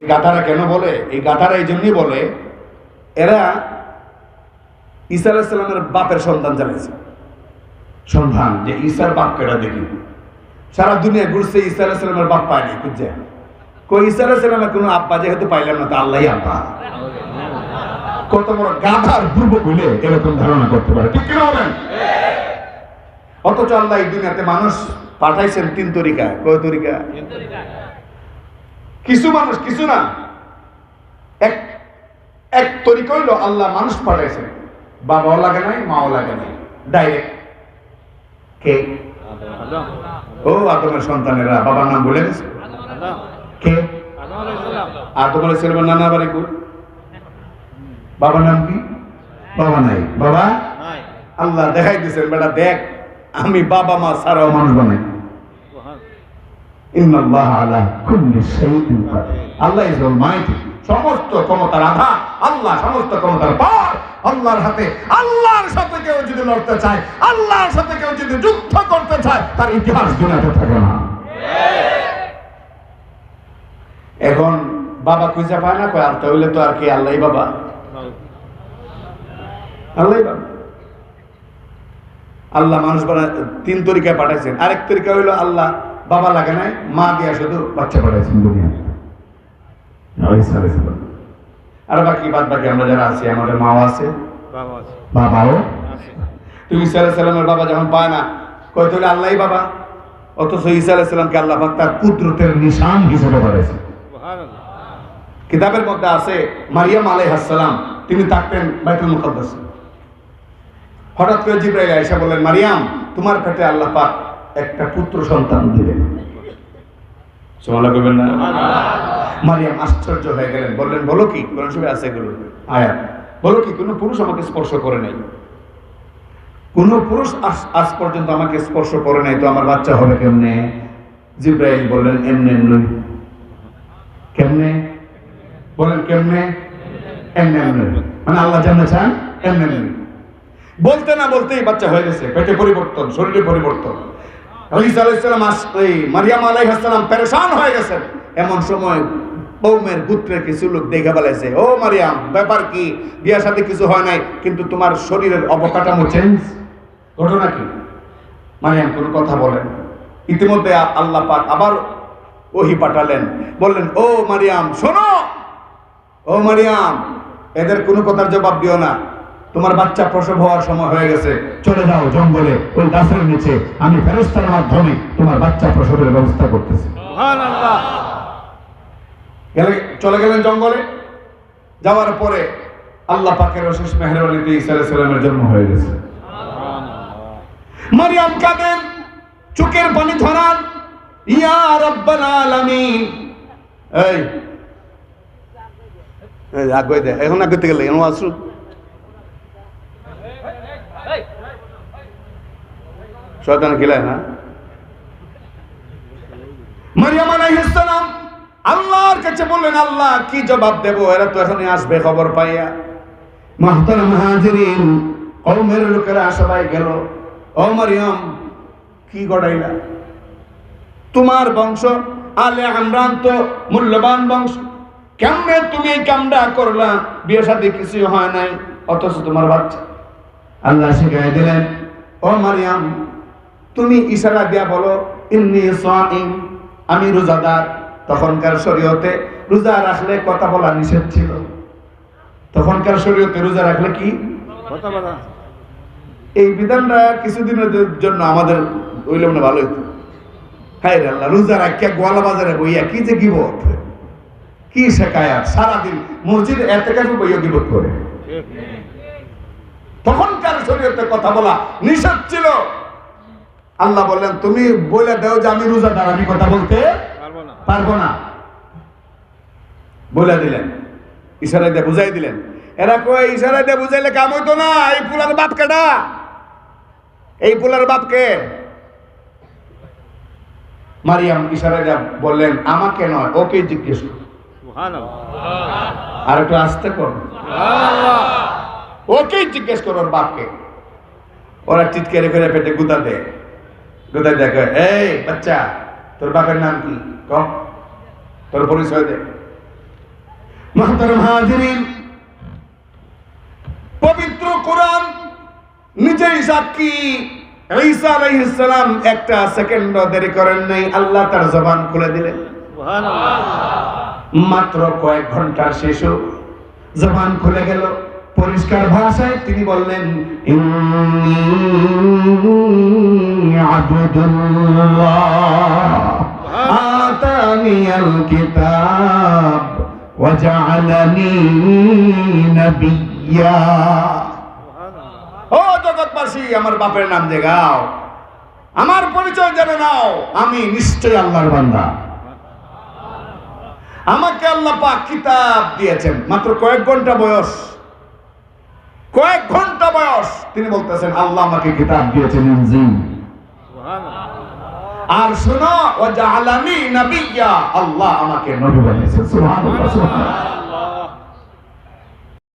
গাধারা কেন বলে? এই গাধারা এই জন্যই বলে, এরা ঈসা আলাইহিস সালামের বাপের সন্তান চালাইছে সন্ধান, যে ঈসার বাপ কেটা দেখি। সারা দুনিয়া ঘুরছে, ঈসা আলাইহিস সালামের বাপ পায়নি খুঁজছে। কই ঈসা আলাইহিস সালামের কোনো আব্বা যেহেতু পাইলাম না, তো আল্লাহই আব্বা। কত বড় গাধার পূর্ব হইলে এরকম ধারণা করতে পারে, ঠিক কিনা বলেন? অথচ আল্লাহ এই দুনিয়াতে মানুষ পাঠাইছেন 3 তরিকায়। কয় তরিকা? কিছু মানুষ, কিছু না, এক তরিকা হইলো আল্লাহ মানুষ পাঠাইছেন, বাবাও লাগে নাই, মাও লাগে নাই, ডাইরেক্ট। কে? ও আদমের সন্তানেরা। বাবার নাম বলে গেছে কে? আদম আলাইহিস সালামের নানা বাড়ি কই? বাবার নাম কি? বাবা নাই, বাবা আল্লাহ দেখাই দিয়েছেন, বেটা দেখ আমি বাবা মা ছাড়াও মানুষ বানাই। ইন্নাল্লাহা আলা কুল্লি শাইইন কাদির। আল্লাহ ইজ অলমাইটি, সমস্ত ক্ষমতার আধার আল্লাহ, সমস্ত ক্ষমতার পার আল্লাহর হাতে। আল্লাহর সাথে কেউ যদি লড়তে চায়, আল্লাহর সাথে কেউ যদি যুদ্ধ করতে চায়, তার ইতিহাস দুনিয়াতে থাকে না। এখন বাবা খুঁজে পায় না, কয় আর তাহলে তো আর কি আল্লাহই বাবা, আল্লাহই বাবা। আল্লাহ মানুষ বানায় 3 তরিকায় পাঠাইছেন। আরেক তরিকা হইলো আল্লাহ বাবা লাগে নাই, মা দিয়া শুধু বাচ্চা পাঠাইছেন দুনিয়াতে। আর বাকি বাদ বাকি আমরা যারা আছি, আমাদের মাও আছে, বাবাও আছে। তুমি ঈসা আলাইহিস সালামের বাবা যখন পায় না, কয় তাহলে আল্লাহই বাবা। অথচ ঈসা আলাইহিস সালামকে আল্লাহ পাক তার কুদরতের নিশান হিসেবে পাঠাইছেন। কিতাবের মধ্যে আছে মারিয়াম আলাইহিস সালাম, তিনি থাকতেন বাইতুল মুকাদ্দাসে। হঠাৎ করে জিবরাইল আয়েশা বললেন, মারিয়াম তোমার পেটে আল্লাহ পাক একটা পুত্র সন্তান দিলেন। সুবহানাল্লাহ কইবেন না? মারিয়াম আশ্চর্য হয়ে গেলেন, বললেন বলো কি? কোরআন শরীফে আছে এগুলো আয়াত, বলো কি কোনো পুরুষ আমাকে স্পর্শ করে নাই, কোন পুরুষ আজ পর্যন্ত আমাকে স্পর্শ করে নাই, তো আমার বাচ্চা হবে কেমনে? জিবরাইল বললেন এমনে এমনে। কেমনে বলেন? কেমনে? এমনে এমনে, মানে আল্লাহ জানতে চান এমনে এমনে। বলতে না বলতেই বাচ্চা হয়ে গেছে, পেটে পরিবর্তন, শরীরে পরিবর্তন। ঈসা আলাইহিস সালাম, মারিয়াম আলাইহিস সালাম পেরেশান হয়ে গেছেন। এমন সময় কওমের গোত্রের কিছু লোক দেখে বলেছে, ও মারিয়াম ব্যাপার কি? বিয়ার সাথে কিছু হয় নাই, কিন্তু তোমার শরীরের অবকাঠামো চেঞ্জ, ঘটনা কি? মারিয়াম কোনো কথা বলেন। ইতিমধ্যে আল্লাহ পাক আবার ওহী পাঠালেন, বললেন ও মারিয়াম শোনো, ও মারিয়াম এদের কোনো কথার জবাব দিও না, তোমার বাচ্চা প্রসব হওয়ার সময় হয়ে গেছে, চলে যাও জঙ্গলে ওই গাছের নিচে, আমি ফেরেশতার মাধ্যমে তোমার বাচ্চা প্রসবের ব্যবস্থা করতেছি। সুবহানাল্লাহ। চলে গেলেন জঙ্গলে। যাওয়ার পরে আল্লাহ পাকের অশেষ মেহেরবানিতে ঈসা আলাইহিস সালামের জন্ম হয়ে গেছে। মারিয়াম কাঁদেন, চোখের পানি ঝরান, ইয়া রাব্বাল আলামিন। এই আগে দে, এখন আগে থেকে গেলে এমন আসু শয়তান খেলায় না। মারিয়াম আলাইহিস সালাম আল্লাহর কাছে বললেন, আল্লাহ কি জবাব দেব? এরা তো এখনই আসবে খবর পাইয়া। মুহতারাম হাজিরিন, কওমের লোকেরা সবাই গেল, ও মারিয়াম কি গড়াইলা? তোমার বংশ আলে ইমরান তো মূল্যবান বংশ, কেমনে তুমি এই কামটা করলা? বিয়ের সাথে কিছু হয় নাই, অথচ তোমার বাচ্চা। আল্লাহ শিখাই দিলেন, ও মারিয়াম তুমি ইশারা দিয়া বলো ইন্নী সাইম, আমি রোজাদার। তখনকার শরীয়তে রোজা রাখলে কথা বলা নিষেধ ছিল। তখনকার শরীয়তে রোজা রাখলে কি কথা বলা, এই বিধানটা কিছুদিনের জন্য আমাদের হইলে মনে ভালো হইতো। হায় রে আল্লাহ, রোজা রাখিয়া গোয়ালা বাজারে বইয়া কি যে গিবত, কি শেখায়াত, সারাদিন মসজিদে এতেকাফে বইয়া গিবত করে। তখনকার শরীয়তে কথা বলা নিষেধ ছিল। আল্লাহ বললেন তুমি বলে দাও যে আমি রোজাদার, আমি কথা বলতে পারবো না। বলে দিলেন, ইশারা দিয়ে বুঝাই দিলেন। এরা কই ইশারা দিয়ে বুঝাইলে কাম হইতো না। এই পুলার বাপ কেডা? এই পুলার বাপকে? মারিয়াম ইশারা দিয়ে বললেন আমাকে নয়, ওকে জিজ্ঞেস কর। সুবহানাল্লাহ। আর একটু আস্তে কর, সুবহানাল্লাহ। ওকে জিজ্ঞেস কর ওর বাপকে। ওরা চিৎকারে করে পেটে গুদা দেয়, গুদা দেখে, এই বাচ্চা তোর বাপের নাম কি? তোর পরিচয় দে। মুহতারাম হাজিরিন, পবিত্র কোরআন নিজেই সাক্ষী, ঈসা আলাইহিস সালাম একটা সেকেন্ড দেরি করেন নাই, আল্লাহ তার জবান খুলে দিলেন। সুবহানাল্লাহ। মাত্র কয়েক ঘন্টার শিশু, জবান খুলে গেল, পরিষ্কার ভাষায় তিনি বললেন, ইন্নী আবদুল্লাহ আতানিয়াল কিতাব ওয়া জাআলানি নাবিয়্যা। ও জগৎবাসী, আমার বাপের নাম জাগাও, আমার পরিচয় জেনে নাও, আমি নিশ্চয়ই আল্লাহর বান্দা। আমাকে আল্লাহ পাক কিতাব দিয়েছেন। মাত্র কয়েক ঘন্টা বয়স, তিনি বলতেছেন আল্লাহ আমাকে কিতাব দিয়েছেন, ইনজিল। আর শোনো, ওয়া জাআলানি নাবিয়্যা, আল্লাহ আমাকে নবী বানিয়েছেন। সুবহানাল্লাহ, সুবহানাল্লাহ।